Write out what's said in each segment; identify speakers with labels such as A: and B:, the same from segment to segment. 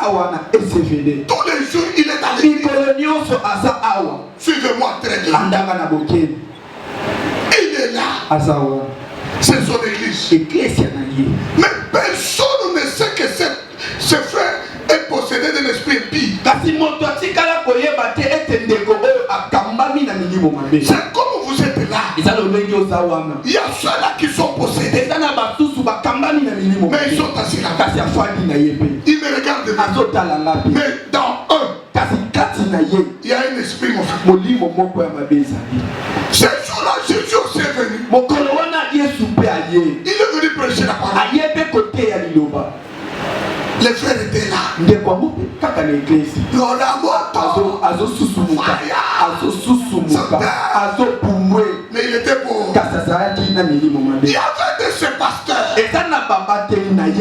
A: awa na SCVD.
B: Tous les jours, il est dans l'église. Suivez-moi très bien. Il est là. C'est son église. Mais personne ne sait que ce frère est possédé d'un esprit impie. C'est comme vous êtes là. Il y a ceux-là qui sont possédés. Mais ils sont assis là. Ils me regardent. Mais dans eux, il y a un esprit, mon frère. Ce jour-là, Jésus aussi est venu. Il est venu prêcher la parole. Les frères étaient là. Mais il était pauvre. Il y avait de ces pasteurs.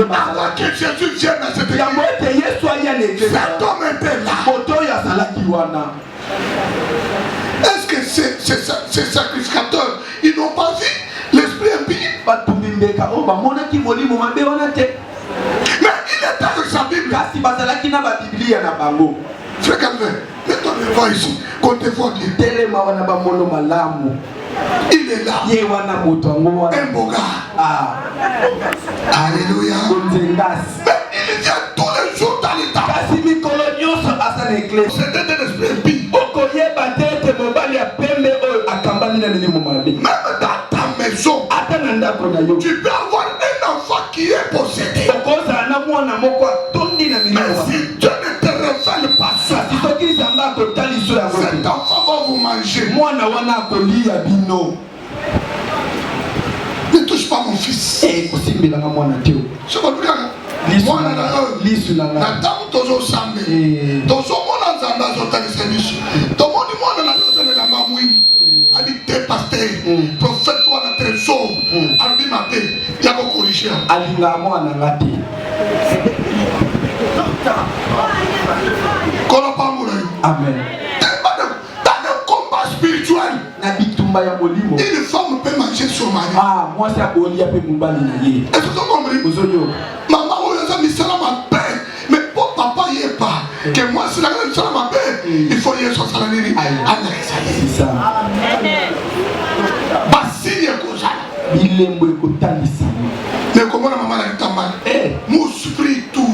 B: Avant que Jésus vienne à cette église, cet homme était là. Est-ce que ces sacrificateurs, ils n'ont pas vu l'esprit impie? Mais il est avec sa Bible. Frère Calvin, mets-toi devant ici. Comptez-vous Dieu. Il est là. Un beau gars. Alléluia. Mais il vient tous les jours dans les temps. C'est un esprit impie. Même dans ta maison, tu peux avoir un enfant qui est possédé. Mais si Dieu ne te révèle pas ça, cet enfant va vous manger. Ne touche pas mon fils. Je vois bien. Mwana na tamu tozo sambe tozo mona nzamba zotalisa biso tomoni mwana na yozana na mamwi habité pasteur prophète toi na trésor albi mabe ya ko corriger alinga mwana ngati kono pamula amen dans le combat spirituel na bitumba ya molimo une femme peut manger son mari moi c'est abolia pe mubali na ye est-ce que vous comprenez maman mais pour papa y est pas que moi c'est la grande chose ma paix il faut y être sur la ligne c'est ça basini ekoza bilembo ekotalisa mais comment la maman la tamba mon esprit tout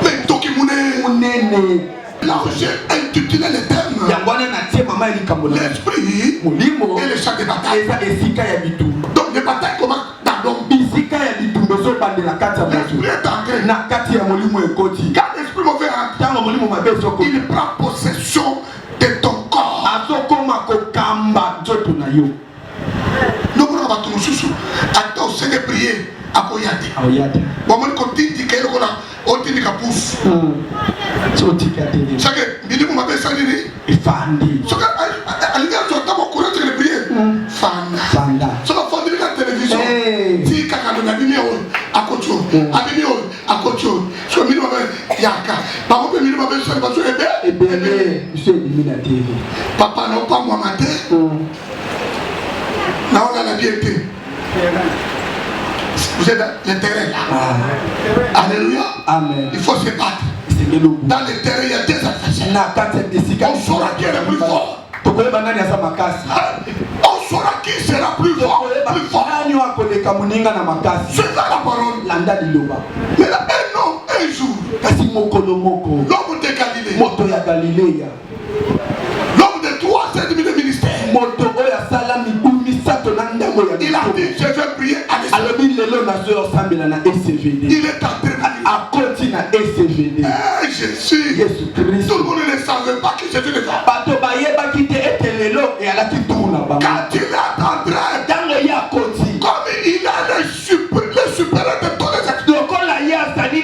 B: mais toki munene là j'ai intitulé le thème l'esprit et le champ de bataille. Donc les batailles commencent dans l'homme. L'esprit est entré. Quand l'esprit mauvais entre, il prend possession de ton corps. Nous prenons votre chouchou. Attends, c'est de prier. Akoyate. Bon, moi, quand tu dis que on dit que pouf. C'est que minimum m'avait sali. Fandi. C'est que alliance on t'a beaucoup de prier. Fanda. C'est la fandi de la télévision. Si quelqu'un n'a bimio à Kocho, à Kocho. C'est que minimum yaka. Par contre minimum m'avait sali parce que monsieur éliminatif. Papa non pas moi matin. Là on a la piété. Vous êtes dans le terrain là. Alléluia. Amen. Il faut se battre. Dans le terrain, il y a des adversaires. On saura qui est le plus fort. On saura qui sera plus fort. C'est ça la parole. Mais là, un jour, l'homme de Galilée, l'homme de 3 ans de ministère, il a dit je vais prier à l'esprit. Il est entré à continuer à SCVD. Jésus, tout le monde ne savait pas que Jésus ne va pas. Quand il est entré, comme il a le supérieur de tous les acteurs, il est entré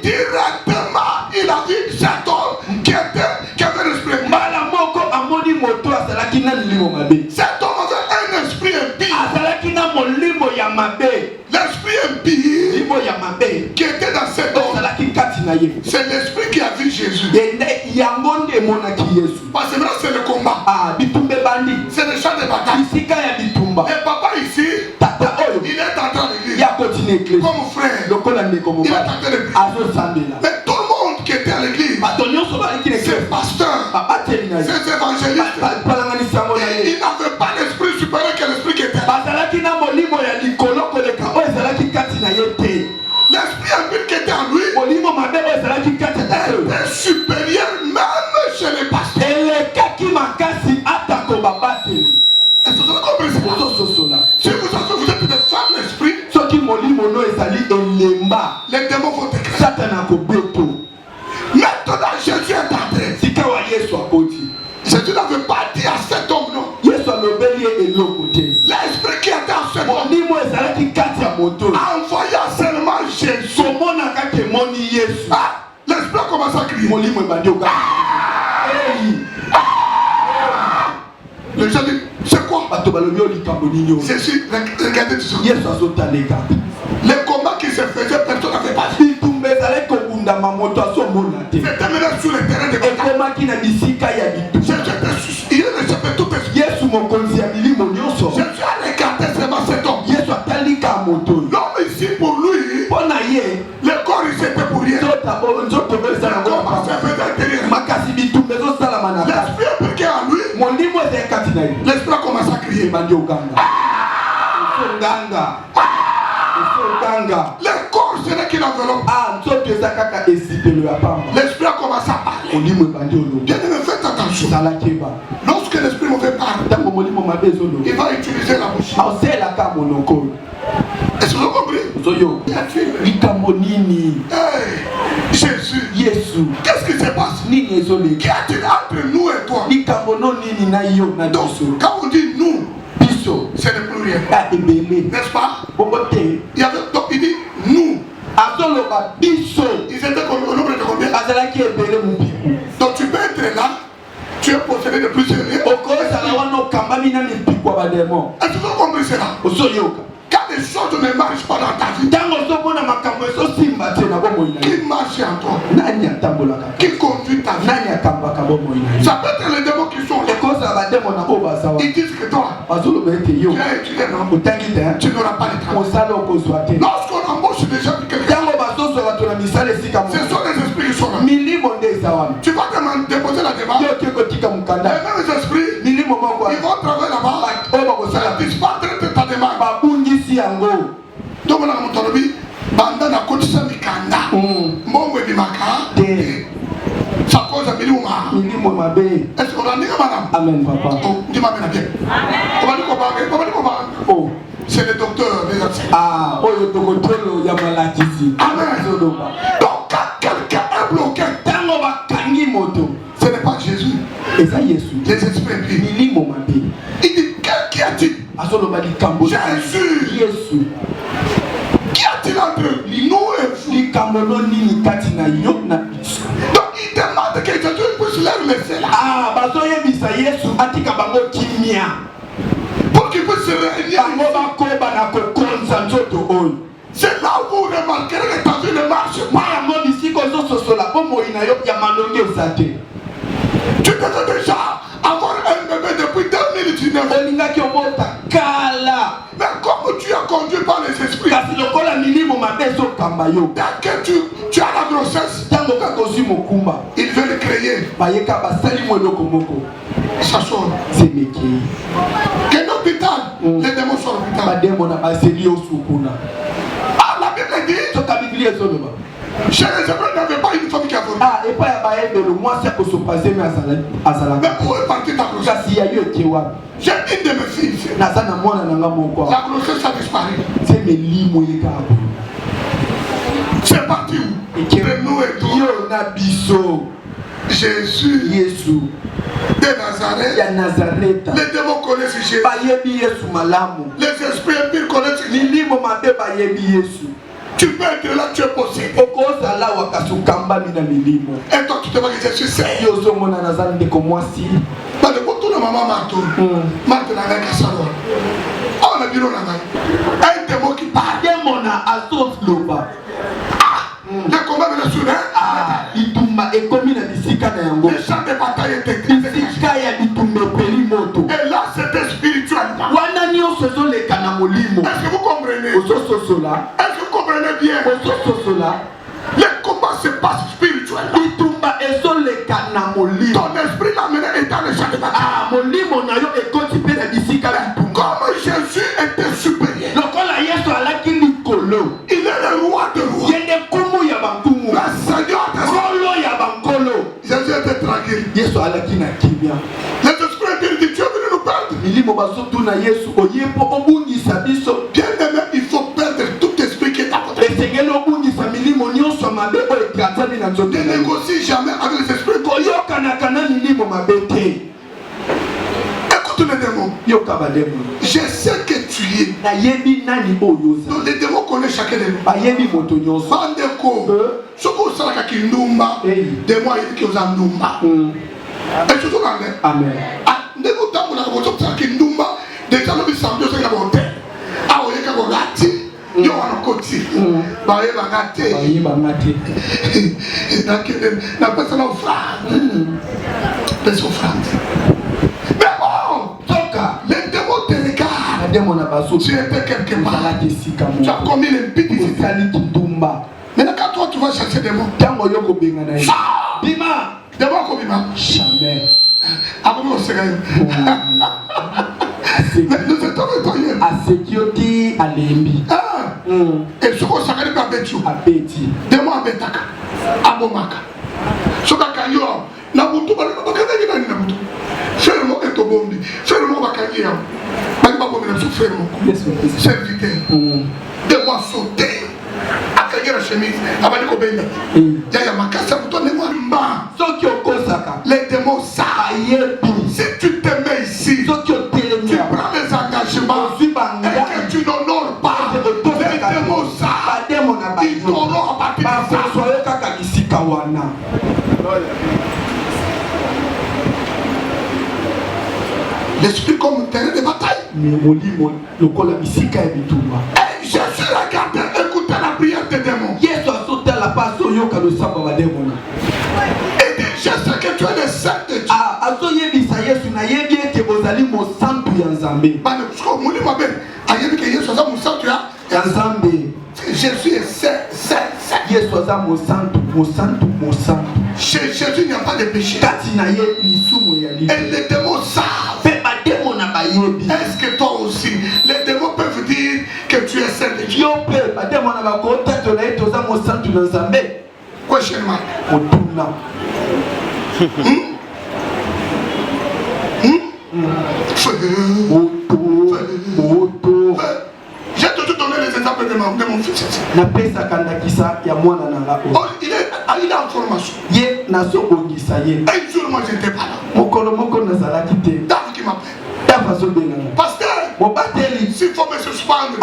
B: directement. Il a vu cet homme qui avait l'esprit. Cet homme avait un esprit impie. L'esprit impie qui était dans cet homme, c'est l'esprit qui a vu Jésus. Parce que là c'est le combat. C'est le champ de bataille. Et comme frère, il a tenté de prier. Mais tout le monde qui était à l'église, ces pasteurs, ces évangélistes, ils n'avaient pas l'esprit supérieur que l'esprit qui était là. L'esprit qui était en lui était supérieur même chez les pasteurs. Est-ce que vous avez compris ça? Si vous êtes des femmes d'esprit, les démons vont écraser. Maintenant Jésus est entré. Jésus n'avait pas dit à cet homme non. L'esprit qui était en cet homme a envoyé seulement Jésus. L'esprit a commencé à crier. Le gens disent, c'est quoi? Jésus, regardez tout ça. Les combats qui se faisaient, personne n'avait pas vu. C'était maintenant sur le terrain de bataille. Il est échappé tout esprit. Jésus a regardé seulement cet homme. L'homme ici pour lui, le corps ici était pour rien. Le corps se faisait derrière. L'esprit est piqué en lui. L'esprit a commencé à crier. Le corps, c'est là qu'il enveloppe. L'esprit a commencé à parler. Bien aimé, faites attention. Lorsque l'esprit mauvais parle, il va utiliser la bouche. Est-ce que vous comprenez? Jésus, qu'est-ce qui se passe? Qu'y a-t-il entre nous et toi? Donc, quand on dit nous, c'est le pluriel. N'est-ce pas? Il y avait, donc il dit nous. Ils étaient au nombre de combien? Donc tu peux être là, tu es possédé de plusieurs lieux. Est-ce que vous avez compris cela? Quand les choses ne marchent pas dans ta vie, qui marche en toi? Qui conduit ta vie? Ça peut être les démons qui sont là. Ils disent que toi, tu as étudié, non? Tu n'auras pas de travail. Lorsqu'on embauche des gens, ce sont les esprits qui sont là. Tu vas déposer la demande. Les mêmes esprits, ils vont travailler là-bas. Ça disparaît de ta demande. Donc on a montré banda na kotisa mikanda mbongo ebimaka ça cause milimo mabe. Est-ce qu'on a dit madame? Amen papa. Oh, dis ma bien. Oh, c'est le docteur des absents. Ah, oh le docteur il y a maladie. Amen. Donc quand quelqu'un est bloqué, ce n'est pas Jésus. Et ça Jésus. Les esprits milimo mabe. Il dit qui a-t-il? Jésus. Qu'y a-t-il entre nous et vous? Donc il demande que Jésus puisse leur laisser là. Pour qu'il puisse se réunir. C'est là où vous remarquerez que ta vie ne marche pas. Tu devais déjà avoir un bébé depuis 2019. Mais comme tu as conduit par les esprits, dès que tu as la grossesse, ils veulent créer. Ça sort. Quel hôpital? Les démons sont à l'hôpital. Ah, la Bible dit chez les Hébreux, il n'y avait pas une femme qui a voulu. Mais où est partie ta grossesse? J'ai une de mes filles. La grossesse a disparu. C'est parti où? De nous et toi. Jésus de Nazareth. Les démons connaissent Jésus. Les esprits impurs connaissent Jésus. Tu peux être là, tu es possédé. Et toi, tu te vois que je suis sérieux. Dans le bout de maman Marteau, Marteau n'a rien qu'à savoir. On a dit non, un démon qui parle. Le combat me le souvient. Les champs de bataille étaient grisés. Et là, c'était spirituellement. Est-ce que vous comprenez? Est-ce que vous Le combat se passe spirituellement. Ton esprit l'a mené dans le champ de bataille. Comme Jésus était supérieur, il est le roi de rois. Le Seigneur des rois. Jésus était tranquille. Les esprits du Dieu venus nous perdre. Bien aimé, il faut perdre tout esprit qui est à côté. Ne négocie jamais avec les esprits. Écoute les démons. Je sais que tu es. Donc les démons connaissent chacun de nous. Bandeko. Ce qu'on sait là qui ndumba. Démons qui ont ndumba. Et surtout l'anglais. Amen. Ah, ne vous t'avons la voiture qui ndumba. Déjà le bisambio c'est la bonté. Ah oui, quand on gâte. Yo on côté. Bah il va gâter. Na personne offrande. Les offrandes. Mais bon, les démons te regardent. Tu étais quelque part. Tu as commis l'impudicité. Maintenant quand toi tu vas chercher des mots. Bima. Démon comme Bima. Jamais. Après nous c'est gagné. Nous étions nettoyés. À sécurité à l'embi. Et ce qu'on s'arrête pas Betty. Démon à Betaka. À Bomaka. Ce qu'on a gagné. Nabutu bali bakazaki nani nabutu fermo eto bombi fermo bakalia bali bakomela so fermo serviteur de moi sauter akagira la chemise abali ko benda ya makasa buto ne moi mba soki okosaka les démons ça si tu te mets ici soki otelemi tu prends les engagements et que tu n'honores pas les démons ça ils t'auront à partir de ça. L'esprit comme terrain de bataille. Et Jésus regarde, écoute la prière des démons. Et dit, je sais que tu es le saint de Dieu. Jésus est saint. Chez Jésus, il n'y a pas de péché. Et les démons savent. Est-ce que toi aussi, les démons peuvent dire que tu es saint de Dieu? Quoi, Sherman? J'ai toujours donné les exemples de mon fils. Il est en formation. Et un jour, moi, je n'étais pas là. David qui m'appelle. Pasteur, s'il faut me suspendre.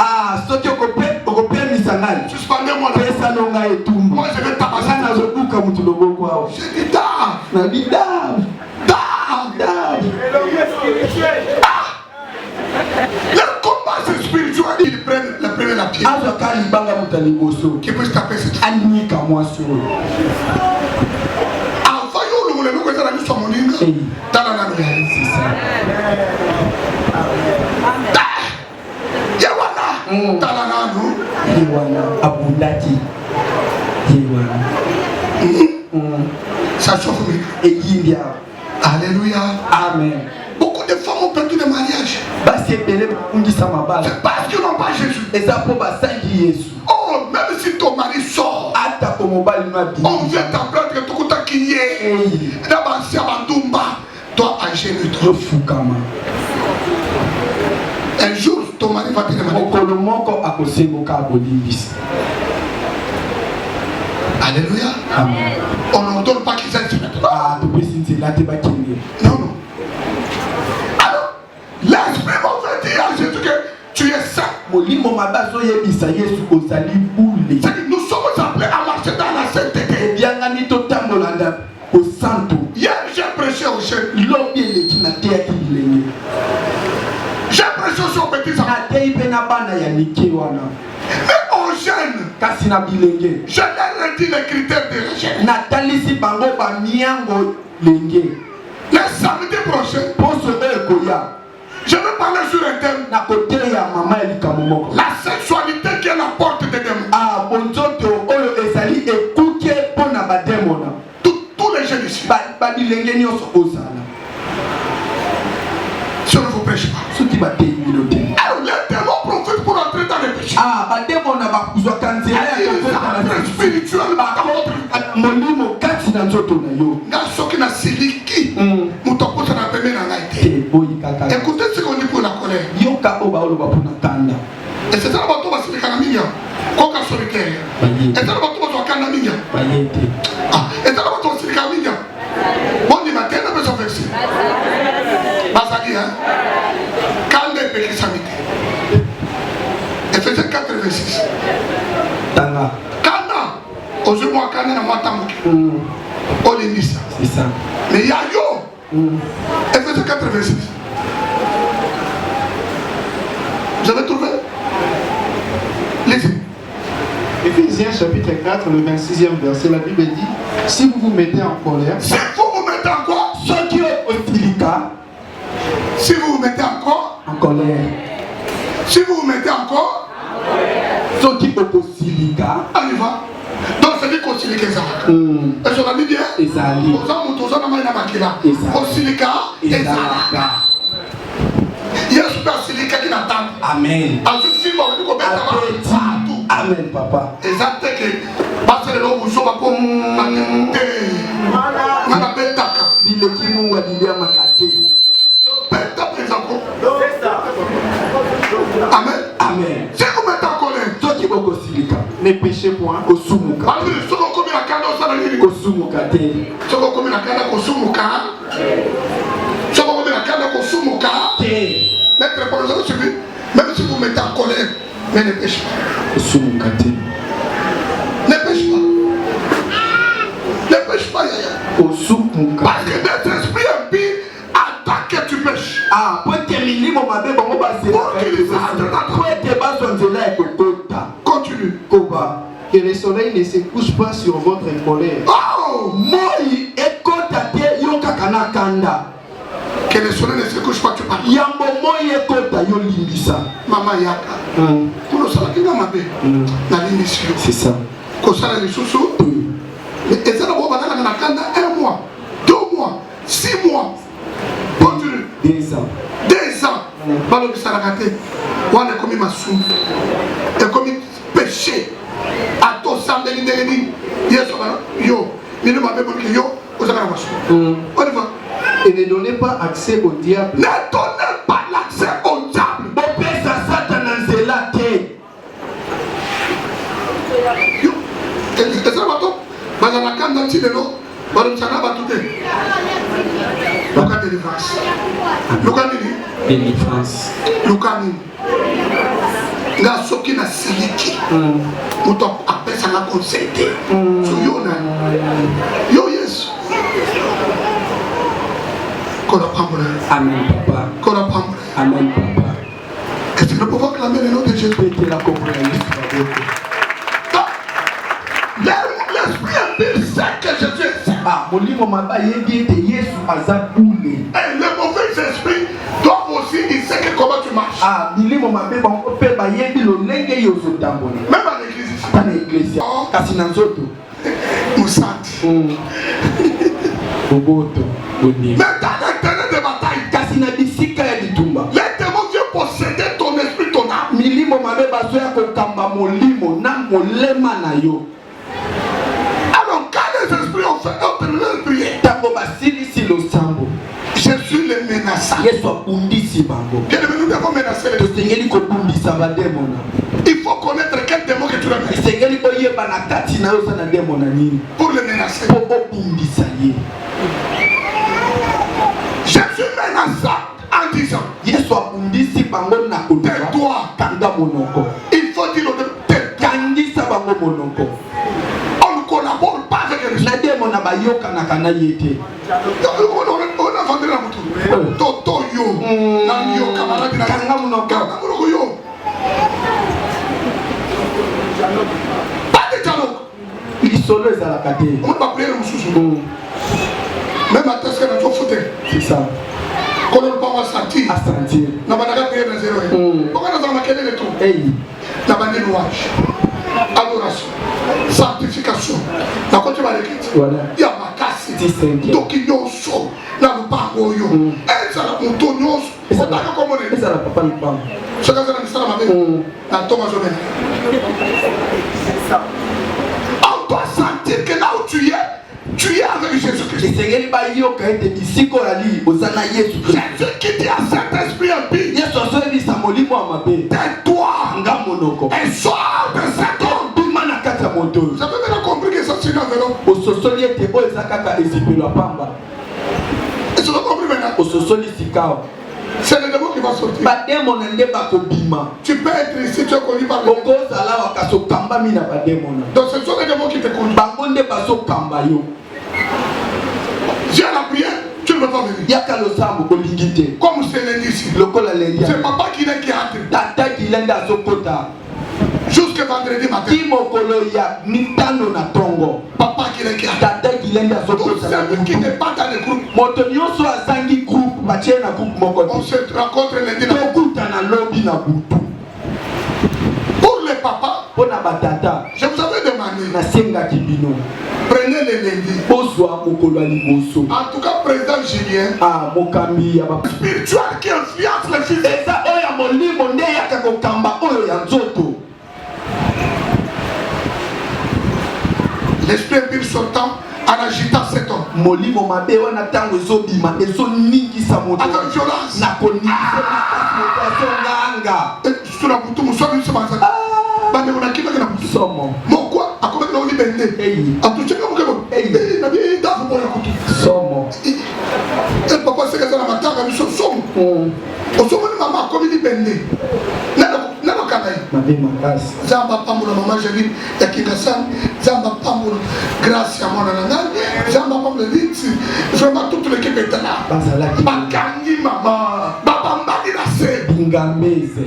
B: Suspendez-moi là. Moi, je vais tabasser. J'ai dit Dave. Le combat c'est spirituel. Ils prennent la pierre. Qui peut se taper cette femme. Ça chauffe. Alléluia. Amen. Beaucoup de femmes ont perdu le mariage. C'est parce qu'ils n'ont pas Jésus. Oh, même si ton mari sort, on vient t'apprendre que tout le qui est. Toi, agis-le. Un jour, ton mari va te demander. Alléluia. Amen. On n'entend pas qu'ils aient maintenant. Non. Alors, l'esprit m'a fait dire à Jésus que tu es saint. C'est-à-dire, nous sommes appelés à marcher dans la sainteté. Hier, j'ai prêché aux jeunes. J'ai prêché aussi aux petits enfants. Mais aux jeunes, je leur ai dit les critères de la jeune. Le samedi prochain, je vais parler sur un thème. La sexualité qui est la porte des démons. Si on ne vous prêche pas. Alors les démons profitent pour entrer dans les péchés. Spirituel. Écoutez ce qu'on dit pour la colère. Et c'est ça le bateau va se faire Koka solitaire. Et ça le bateau va se faire et ça le bateau va se faire bon du matin, on peut s'en faire ça. Basadi, hein? Quand les péchés s'habitent. Ephésiens 4:26. Kana. Aujourd'hui, moi, Kana, moi, Tamuki. On est mis ça. C'est ça. Mais il y a yo. Ephésiens 4:26. Vous avez trouvé? Lisez.
A: Éphésiens chapitre 4, le 26e verset, la Bible dit: si vous vous mettez en colère.
B: Si vous vous mettez en quoi? Si vous vous mettez encore en colère. Si vous vous mettez encore on y va. Donc c'est dit qu'on silique ça. Est-ce qu'on a dit bien? Amen. Amen, papa. Exact que parce que l'homme vous pas comme Amen. Amen. Si vous mettez en colère, ne péchez point. Même si vous mettez en colère, mais ne pêche pas. Ne pêche pas. Ne pêche pas, Yaya. Parce que notre esprit impie attaque que tu pêches. Continue.
A: Que le soleil ne se couche pas sur votre colère.
B: Oh! Que le soleil ne se couche pas, tu parles. Maman Yaka.
A: C'est ça.
B: Mais et ça, un mois, 2 mois, 6 mois. Continue.
A: 2 ans.
B: 2 ans. Balo qui s'est raconté. On a commis ma sou. Et commis péché. À ton sang de l'idée. Yo. Mais nous m'avons dit yo. On y va.
A: Et ne donnez pas accès au diable.
B: Ne donnez pas l'accès au diable. Yo. Et ça va tout. Dans la canne d'un petit vélo. Luka délivrance. Luka nini?
A: Délivrance.
B: Luka nini? Nga soki na siliki. Muto apesa nga conseiller. So yo na. Yo yes. Kona pambola.
A: Amen papa.
B: Kona pambola.
A: Amen papa.
B: Est-ce que nous pouvons clamer le nom de Jésus?
A: La compréhension.
B: L'esprit impie sait que Jésus est saint.
A: Et les
B: mauvais esprits doivent aussi, ils savent comment tu marches. Même à l'église ici. Nous sentons. Mais dans les terrains de bataille, les démons viennent posséder ton esprit, ton âme. Alors quand les esprits ont fait leur prière, je suis le menaçant. Bien aimé, nous devons menacer les esprits. Il faut connaître quel démon que tu menaces pour le menacer. Je suis menaçant en disant tais-toi. Il faut dire tais-toi. On ne collabore pas avec les esprits. On a vendu la moto. Toto yo. Nan yo camarade na yo. Pas de dialogue. On va prier le sous. Même à test que nous foutu.
A: C'est ça.
B: Qu'on ne peut pas sentir.
A: À sentir.
B: N'a pas de prier dans zéro. Pourquoi nous avons quel est le tout? N'a pas de louange. Adoration. Sanctification. Dans quoi tu vas l'écrire?
A: Voilà.
B: Il y a ma casse. donc il y a un saut là le parcours et ça la montagne et ça la comment on est
C: ça la papa le pas
B: ce que ça la ça la même la Thomas Joven on doit sentir que là où tu es avec Jésus-Christ.
C: Jésus
B: qui dit à cet esprit impie, tais-toi et sors de cet homme. Vous avez bien compris que ça c'est un vélo. Et tu as compris maintenant. C'est le démon qui va sortir. Tu peux être ici, tu es connu par le démon. Donc ce sont les démons qui te conduisent. J'ai la prière, tu ne peux pas venir. Comme c'est lundi ici. C'est papa qui est entré. Jusqu'à vendredi matin. Papa qui est entré. Donc celui qui n'est pas dans le groupe. On se rencontre lundi. Pour les papas, je vous avais demandé. Prenez les lundis. En tout cas, président Julien. Spirituel qui influence le physique. L'esprit impur sortant en agitant cet homme. Avec violence. Sur la bouton, nous sommes mon quoi a commis l'on libéré. A touché comme que il n'a bien d'avant pour le couteau. Et papa c'est que ça la matin avec son somme. Au somme de maman comme il libéré. Nano kanaï. Zamba pamula maman Jéline ya Kingasan. Zamba pamula grâce à mon anangal. Zamba pamula litsi. Vraiment toute l'équipe est là. Bakani maman. Baba mbali la se.
C: Bingameze.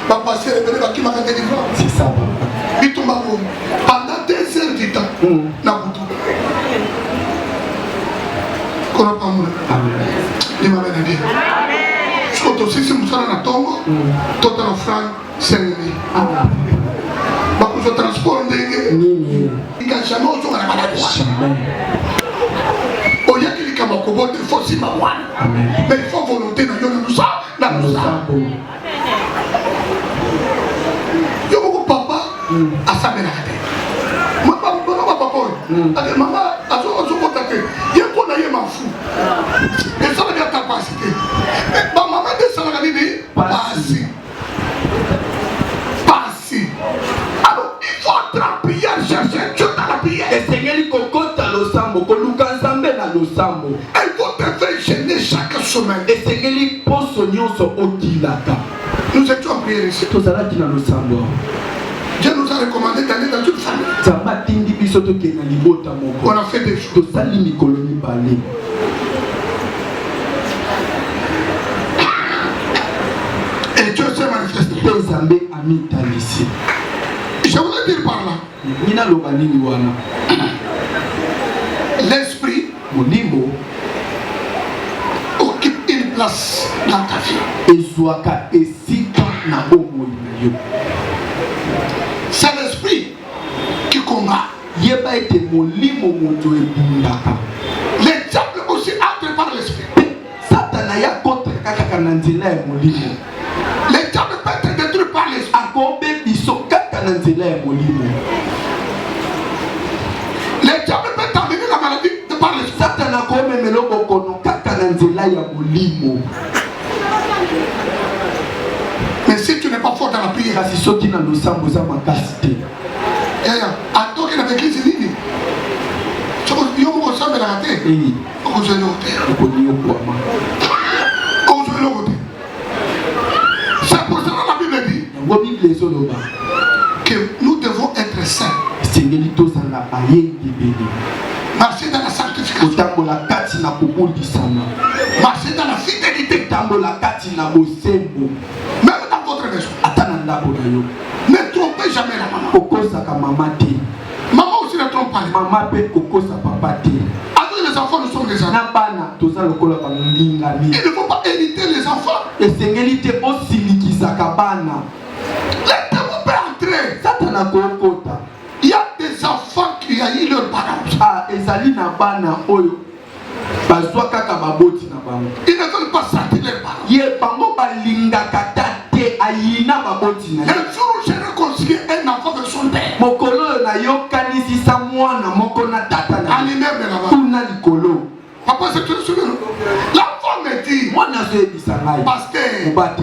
B: Papa c'est le qui m'a délivré.
C: C'est ça.
B: Pendant 2 heures du temps, na boutou. Qu'on a pas moulé. Il m'a bien dit. Je compte aussi si nous sommes dans la tombe, tout en offrant 5 000. Parce que je transporte des gens. Il n'y a jamais autre chose à la maladie. Il y a qui a il faut aussi m'avoir. Mais il faut volonté dans nous ça. Yo beaucoup papa à sa mère. Maman papa. Maman a son contacté. Il y a qu'on a eu ma fou. Et ça veut dire capacité. Mais maman de ça la dit passi. Alors il faut entrer en prière, chercher Dieu dans la prière.
C: Et Seigneur il kokota lo sambo, koluka nzambe na lo sambo.
B: Il faut te faire gêner chaque semaine.
C: Et Seigneur il poso nyonso okilaka.
B: Nous étions en prière ici. Dieu nous a recommandé d'aller dans toute famille. On a fait des choses. Et Dieu s'est manifesté. Je voulais dire par là. L'esprit occupe une place dans ta vie. C'est l'esprit qui combat. Le diable aussi entre par l'esprit. Le diable peut être détruit par l'esprit. Le diable peut t'amener la maladie par l'esprit. Mais si tu n'es pas fort dans la prière, attends qu'il avait écrit ligne. Tu vas ressemble à la tête. C'est pour ça que la Bible dit que nous devons être saints. Marcher dans la sanctification. Marcher dans la fidélité. Même dans votre maison. Ne trompez jamais la maman. Maman aussi ne trompe pas. Avec les enfants, nous sommes des enfants. Il ne faut pas hériter les enfants. Les démons peuvent entrer. Il y a des enfants qui haïssent leurs parents.
C: Ah, ezali na bana oyo. Bazwa kaka baboti na bango.
B: Ils ne veulent pas sentir les parents.
C: Ye bango balingaka tate ayina baboti na.
B: Le jour où j'ai réconcilié un enfant de son père.
C: Mokolo na yo kanisisa mwana moko na tata na.
B: Animé de là-bas.
C: Tuna likolo.
B: Papa, c'est tout ce que l'enfant me dit.
C: Mwana zo ebisa ngai.
B: Pasteur.
C: Obate.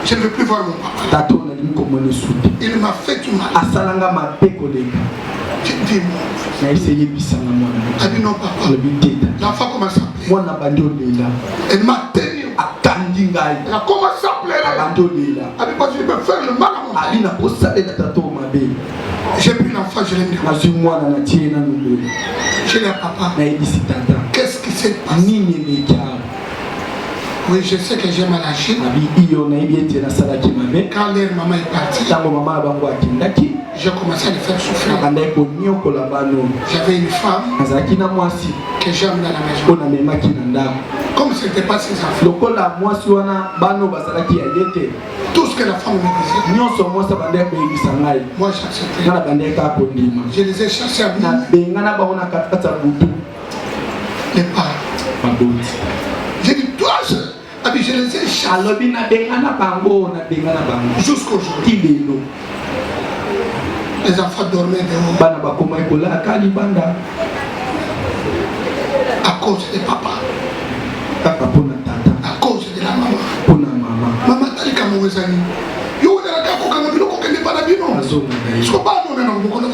B: Je ne veux plus voir mon papa.
C: Tato na limko mone soudi.
B: Il m'a fait du mal.
C: Asalanga mabe koleka.
B: Je dis mon.
C: Na essayé bisanga mwana.
B: A dit non papa.
C: Le biteta.
B: L'enfant commence à pleurer.
C: Mwana bando lela.
B: Elle m'a tenu.
C: Akandi ngai.
B: Elle a commencé à pleurer.
C: Bando lela.
B: Elle dit pas je vais faire le mal à mon père.
C: Ali na posale na tato mabe.
B: J'ai pris l'enfant, je l'ai mis.
C: Nazwi mwana na tie na nulu.
B: Je l'ai à papa.
C: Na ebisi tata.
B: Qu'est-ce qui s'est passé?
C: Nini meka.
B: Oui, je sais que j'ai mal agi.
C: Nabi iyo na ebi ete na salaki mabe.
B: Quand leur maman est partie,
C: Tango mama bango akendaki.
B: j'ai commencé à les faire souffrir.
C: Nakandaki koniokola bano.
B: J'avais une femme
C: Nazalaki na mwasi.
B: que j'aime dans la maison.
C: Mpo namemaki na ndako.
B: Comme ce n'était pas ses enfants,
C: Lokola mwasi wana bano bazalaki ya ye te.
B: tout ce que la femme me disait,
C: Nyonso mwasi abandaki koyebisa ngai.
B: moi j'acceptais.
C: Nga nabandaki kaka kondima.
B: Je les ai cherchés à
C: Na
B: venir,
C: bengana bango na katikati ya butu.
B: les parents.
C: Baboti.
B: J'ai dit, toi, je les ai cherchés
C: Alobi na bengana bango
B: jusqu'aujourd'hui.
C: Tilelo.
B: Les enfants dormaient dehors
C: Bana bakoma ekolaka libanda.
B: à cause de papa,
C: Kaka mpona tata.
B: à cause de la maman.
C: Mpona mama.
B: Maman, t'as dit comment vous allez. Yo, on a la gaffe, on a vu le coquin de Panabino.
C: Azonga na
B: Je
C: ye.
B: ne sais pas, on a un peu de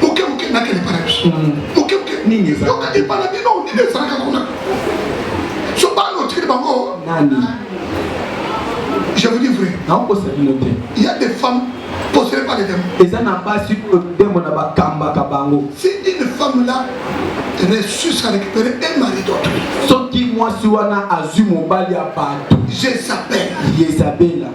B: ok, ok, n'a qu'elle est pas ok, ok.
C: Nini eza?
B: Yo, quand il parle bien, non, il est ça, qu'on a. Je ne sais pas, non, tu es bango.
C: Nani?
B: Je vous dis vrai.
C: Naokosa bino te.
B: Il y a des femmes possédées par les démons.
C: Eza na basi demo na bakambaka bango.
B: Si une femme là réussit à récupérer un mari d'autrui,
C: Soki mwasi wana azwi mobali ya bato.
B: Jézabel,
C: Yezabela.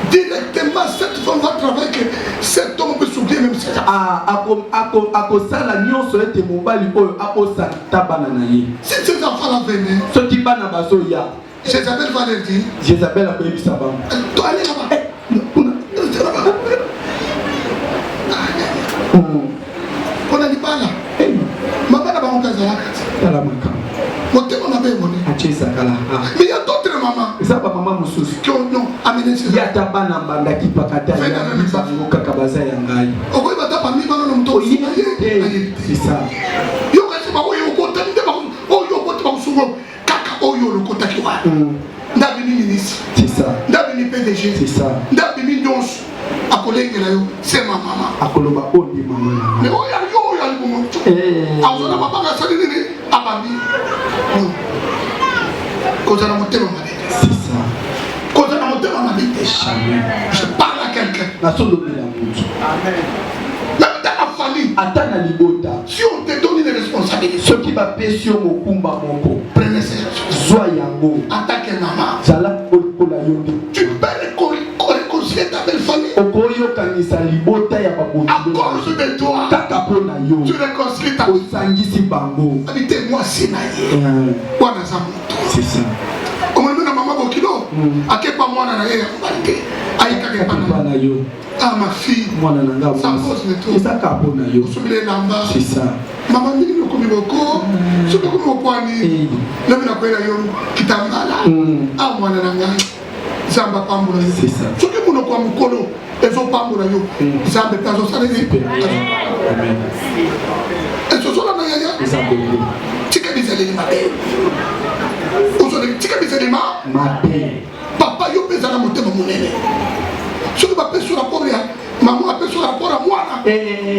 B: directement cette femme va travailler que cet homme peut s'oublier même ses enfants.
C: Akosala nyonso ete mobali oyo akosala bana na ye.
B: Si ces enfants là venaient,
C: Soki bana bazoya,
B: Jézabel va leur dire,
C: Jezabel akoyebisa bango.
B: toi allez là-bas. Restez là-bas. On a dit pas là. Maman n'a pas encore ça.
C: Tala makambo.
B: Mon thème on a bien monné.
C: Atie ezakala.
B: Mais il y a d'autres mamans
C: Eza bamama mosusu.
B: qui ont non, amené ces
C: Ye ata bana mbandaki pakata ya bango kaka baza ya ngai.
B: au bout de parmi nous nous tous.
C: C'est ça.
B: Yo quand c'est pas où yo côté de pas oh yo côté pas souvent kaka oh yo le côté qui va. Ndabini ministre.
C: C'est ça.
B: Ndabini PDG.
C: C'est ça.
B: Ndabini Nyonso. Akolenge là yo, c'est ma maman.
C: Akoloba odi mama.
B: Mais oh ya le moment. Ah on a maman ça dit ni abami. Quand on a monté ma vie.
C: C'est ça.
B: Quand on a monté ma vie.
C: Jamais.
B: Je parle à quelqu'un.
C: Na solo bila mutu.
B: Même dans la famille.
C: Ata na libota.
B: Si on te donne une responsabilité,
C: Soki bapesi yo mokumba moko.
B: prenez ces responsabilités.
C: Zwa yango.
B: En tant que maman,
C: Zala kola yo te.
B: tu peux réconcilier ta belle famille.
C: Okoyokanisa libota ya
B: À
C: baboti.
B: cause de toi,
C: Kaka mpona yo.
B: tu réconcilies ta belle
C: Osangisi bango.
B: famille. Moi, c'est naïe. Moi, dans un
C: C'est ça.
B: on m'a dit à maman Bokilo, à quel point moi, on a rien à
C: Kaka mpona yo.
B: Ah, ma fille,
C: Mwana na nga
B: ça
C: mwasi.
B: cause de tout.
C: Eza kaka mpona yo.
B: Vous souvenez l'amba.
C: C'est ça.
B: Maman, il nous commis beaucoup. Ce que vous me poignez, le mien a pris la yon qui t'a mal. Ah, moi, nana, Zamba Pamboula.
C: C'est ça.
B: Ce que vous ne pouvez me coller, elles ont Pamboula. Zamba Pazo Salé.
C: Amen.
B: Elles sont là, Naya.
C: Eza bongo.
B: Tika Bizalé, ma belle. Aujourd'hui, Tika Bizalé,
C: Ma belle.
B: papa, yo pesa na motema monene. Ce que papa sur rapport à maman appelle sur rapport à moi.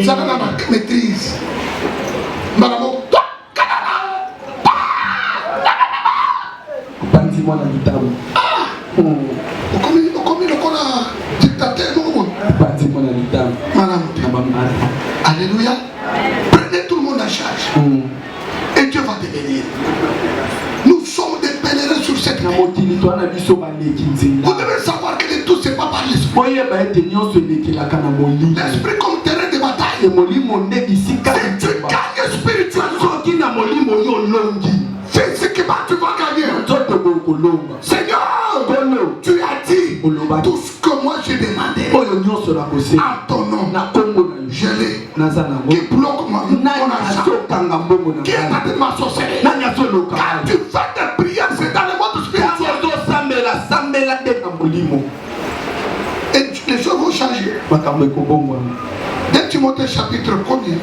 B: Ça n'a pas de maîtrise. Madame,
C: Banzi mwana bitabu.
B: Comme il a dictateur, non.
C: Banzi mwana bitabu.
B: Madame,
C: Na mama.
B: alléluia. Prenez tout le monde en charge. Et Dieu va te bénir. Nous sommes des pèlerins sur cette
C: Na
B: terre.
C: mokili twana biso baleki nzinga.
B: Vous devez savoir que le tout, c'est pas par l'esprit.
C: Boyeba ete nyonso elekelaka na molimo.
B: L'esprit comme terrain de bataille.
C: E molimo nde bisika
B: Si tu gagnes spirituellement,
C: soki na molimo yo longi.
B: physiquement, tu vas gagner.
C: Nzoto bokolonga.
B: Seigneur,
C: Kono.
B: tu as dit, Tout ce que moi j'ai demandé en ton nom, je l'ai. Qui bloque mon argent, qui est en train de m'associer. Quand tu fais des prières, c'est dans le monde spirituel. Et les choses vont changer. 2 Timothée chapitre 1er,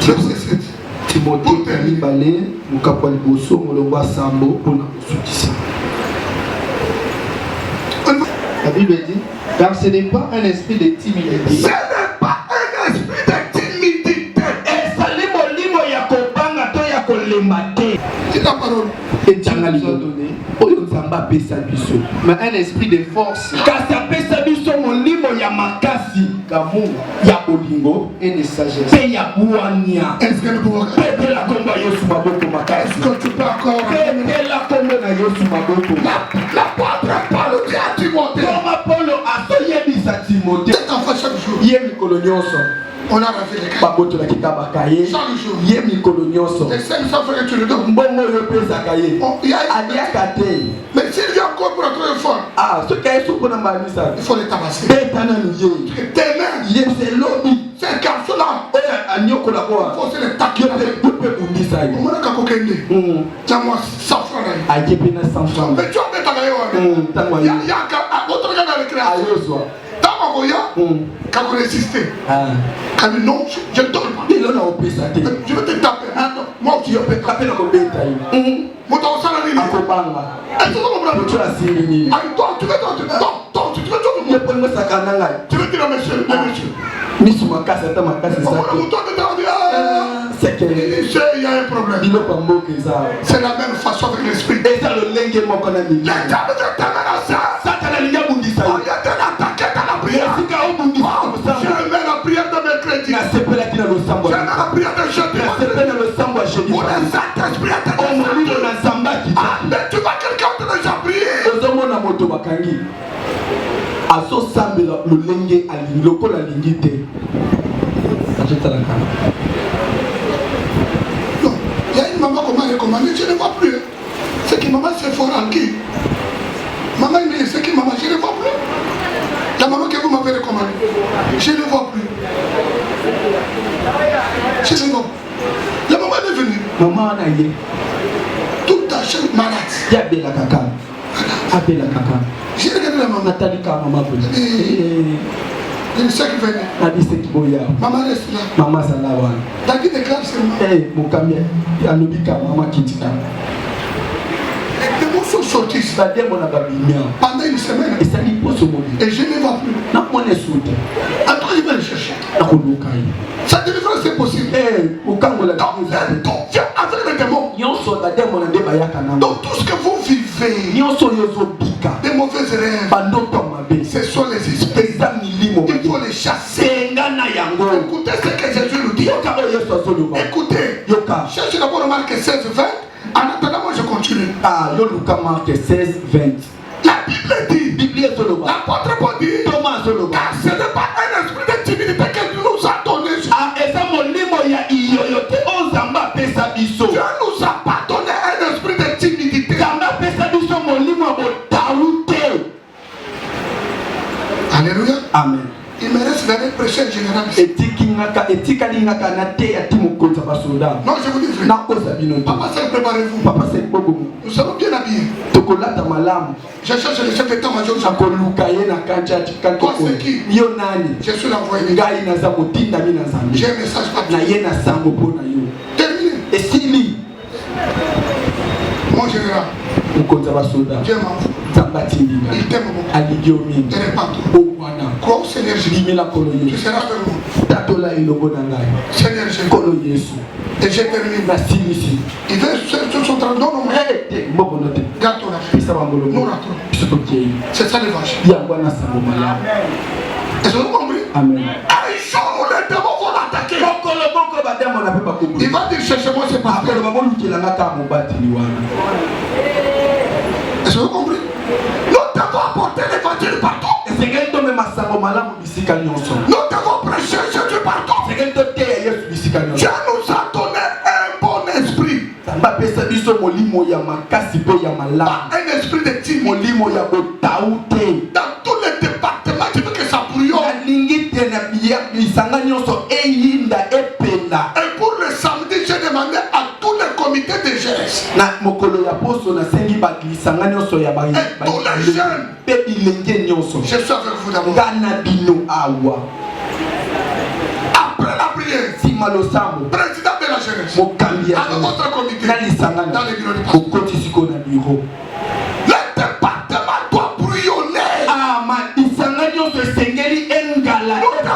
B: verset 7.
A: La Bible dit, car ce n'est pas un esprit de timidité.
B: Ce n'est pas un esprit de timidité. C'est la parole.
A: Et Dieu nous a donné, mais un esprit de force, d'amour et de sagesse.
B: Est-ce que nous pouvons est-ce que tu peux encore l'apôtre Paul dit à Timothée, cet enfant chaque jour, on a ravé les cahiers. Chaque jour. Les 500 frères que tu le donnes. Mais s'il vient encore pour la première fois, il faut les tabasser. Tes mains, ces garçons-là, il faut se les taquer. On m'a dit tiens-moi 100 francs. Mais tu as fait ta gaille. Il y a autre gars dans le création. Quand on résistait, quand non, je ne donne pas. Je vais te taper. Moi aussi, je vais te taper. Moi, dans ça, la ligne. Est-ce que vous comprenez? Toi, tu veux dire, monsieur. Il y a un problème. C'est la même façon avec l'esprit. Les diables te t'amènent à ça. On y a attaqué dans la prière. Je mets la prière de mercredi. Je mets la prière de jeudi. Pour les Saint-Esprit à te descendre. Mais tu vois quelqu'un te déjà prier.
C: azosambela lolenge alingi lokola alingi te azotalaka.
B: Non, il y a une maman qu'on m'a recommandé, je ne vois plus. C'est que maman s'est fort en qui. Maman me dit, c'est que maman, je ne vois plus. La maman que vous m'avez recommandé, je ne vois plus. Je ne vois plus. La maman est venue.
C: Maman a eu
B: tout à chaque malade.
C: Il y a de la caca. Appelle la caca.
B: J'ai regardé la maman.
C: Nathalie maman.
B: Je sais qu'il venait. Maman reste là.
C: Maman Salawa.
B: David déclare seulement.
C: Eh, mon camion. Il y a un lobby maman qui dit.
B: Les mots sont sortis. Pendant une semaine.
C: Et ça lui pose au monde.
B: Et je ne vois plus.
C: Non, on est soudé.
B: Après, il va le chercher. Sa délivrance est possible.
C: Eh, au Kangola.
B: Donc, viens avec les démons. Donc, tout ce que vous vivez, des mauvaises rêves, ce sont les esprits. Il faut les chasser. Écoutez ce que Jésus nous dit. Écoutez. Cherchez d'abord Marc 16, 20. En attendant, moi je continue.
C: Ah, Marc 16, 20.
B: La Bible dit, l'apôtre Paul dit, car ce n'est pas un esprit de timidité que nous a donné. Dieu nous a pas donné un esprit de timidité. Alléluia.
C: Amen.
B: Il me reste d'aller prêcher en général. Non, je vous dis, papa, préparez-vous. Nous sommes bien habillés. Je cherche le chef d'état-major. Toi, c'est qui? Je suis l'envoyé. J'ai un message pour toi. Terminé. Mon général, Dieu m'envoie. Il t'aime beaucoup. Il n'est pas toi. Crois au Seigneur Jésus. Tu seras avec moi. Seigneur Jésus. Et j'ai terminé. Il veut sur son train. Non. Garde ton affaire. Nous rentrons. C'est ça l'évangile. Est-ce que vous comprenez?
C: Amen.
B: Un jour, les démons vont l'attaquer. Il va dire cherchez-moi ce pasteur. Est-ce que vous comprenez? Nous devons apporter l'évangile partout. Nous devons prêcher Jésus partout. Dieu nous a donné un bon esprit. Pas un esprit de timidité.
C: molimo ya botaute.
B: Dans tous les départements, tu veux que ça brouillonne. Et pour le samedi, j'ai demandé à tous les comités de jeunesse. Et tous les jeunes. Je suis avec vous d'abord. Après la prière, président de la jeunesse, avec votre comité, dans les bureaux du pasteur. Le département doit brouillonner. Nous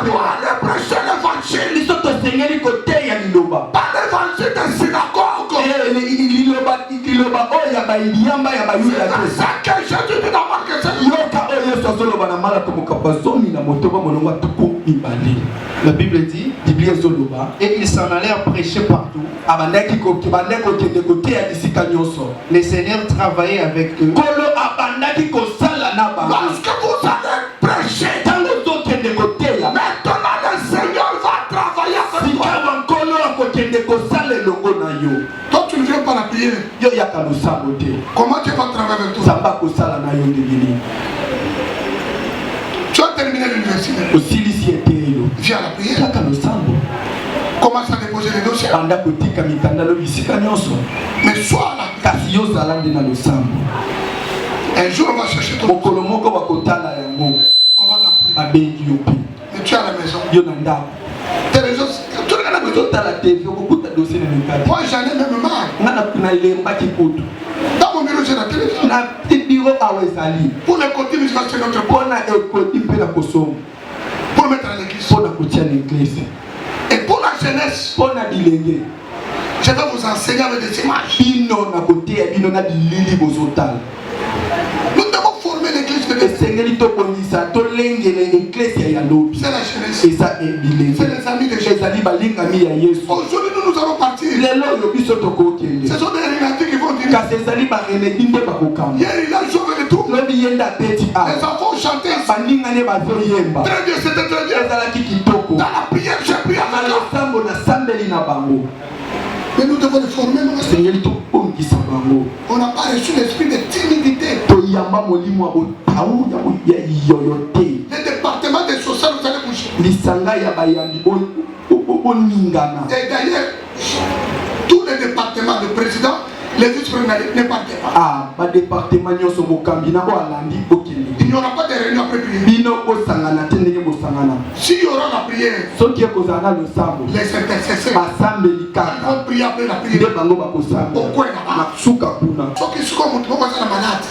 B: devons aller prêcher l'évangile. Pas l'évangile des synagogues. C'est ça que Jésus dit dans Marc 5.
A: La Bible dit, et ils s'en allèrent prêcher partout. Les seigneurs travaillaient avec eux.
B: Lorsque vous allez prêcher, maintenant le Seigneur va travailler avec toi. Toi, tu ne viens pas la prière. Comment tu vas travailler avec toi? Tu as terminé l'université. Viens à la prière. Commence à déposer les dossiers. Mais sois là. Un jour, on va chercher ton. On va t'appeler. Mais tu es à la maison. Tes réseaux, tu regardes la maison. Moi, j'en ai même marre. Dans mon bureau, j'ai la télévision. Pour les côtés, je vais acheter notre pour mettre à l'église. Et pour la jeunesse, je vais vous enseigner avec des images. Nous devons former l'église de Dieu. C'est la jeunesse. C'est les amis de Jésus. Aujourd'hui, nous allons partir. Ce sont des réalités qui vont dire. Hier, il a joué de tout. Les enfants chantaient. Très bien, c'était très bien. Dans la prière, j'ai prié avec eux. Mais nous devons les former. On n'a pas reçu l'esprit de timidité. Les départements des sociales, vous allez bouger. Et d'ailleurs, tous les départements de président, les vice-présidents ne partent pas. Il n'y aura pas de réunion après prière. S'il y aura la prière, les intercesseurs vont prier après la prière. Pourquoi là-bas? Ceux qui sont comme malade,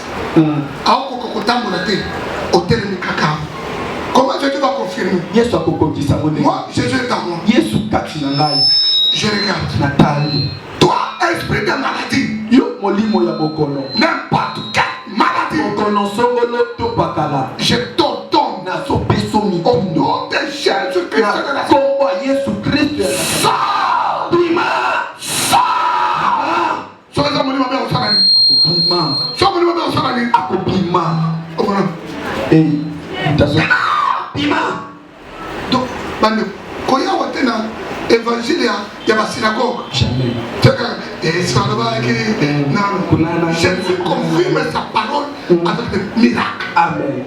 B: comment Jésus va confirmer? Moi, Jésus est en moi. Je regarde. Toi, esprit de maladie, n'importe quelle maladie, je t'ordonne au nom de Jésus-Christ de la évangile ya ma synagogue. Jésus confirme sa parole avec des miracles. Amen.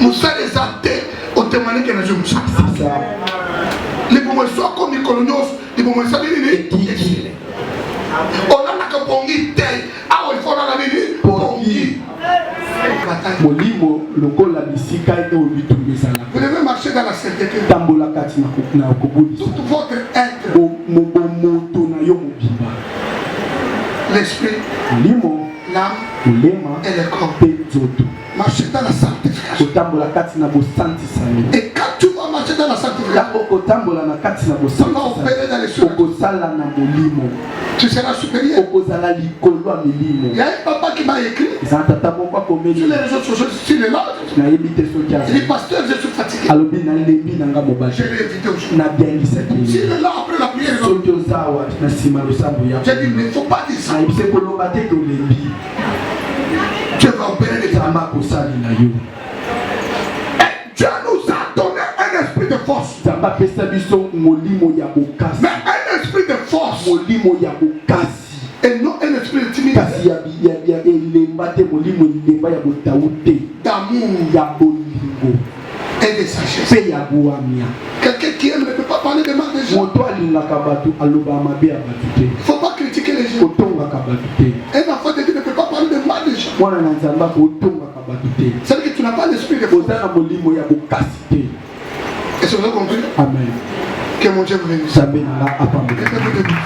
B: Moussa les athées ont témoigné que Jésus Moussa. Les pommes sont comme les coloniaux, les pommes sont les on a la capongi tel. Ah, il faut la vie. Pongi.
C: Molimo lokola bisika et obitumisa.
B: Vous devez marcher dans la sainteté.
C: Tambola katina na okobudi.
B: Tout votre être. L'esprit, l'âme et le corps. Marcher dans la sanctification. Et quand tu vas marcher dans la sanctification, tu vas opérer dans les choses. Tu seras supérieur. Il y a un papa qui m'a écrit sur les réseaux sociaux, sur les loges. Il dit pasteur, je suis fatigué. Je l'ai invité aujourd'hui. S'il est là après la prière, j'ai dit il ne faut pas dire ça. Dieu va opérer les âmes. Et Dieu nous a donné un esprit de force. Mais un esprit de force. Et non un esprit de timidité.
C: molimo lilemba ya botaute
B: d'amour
C: ya bolingo
B: et de sagesse.
C: pe ya boamia.
B: Quelqu'un qui aime ne peut pas parler de mal des gens.
C: Moto alingaka batu aloba mabe ya batu te.
B: Il ne faut pas critiquer les gens.
C: Otongaka batu te.
B: Un enfant de Dieu ne peut pas parler de mal des gens.
C: Mwana na nzamba ko otongaka batu te.
B: C'est-à-dire que tu n'as pas l'esprit de faute.
C: Ozana molimo ya bokasi te.
B: Est-ce que vous avez compris?
C: Amen.
B: Que mon Dieu vous bénisse.
C: Sabena apambe.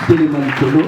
C: Telema likolo.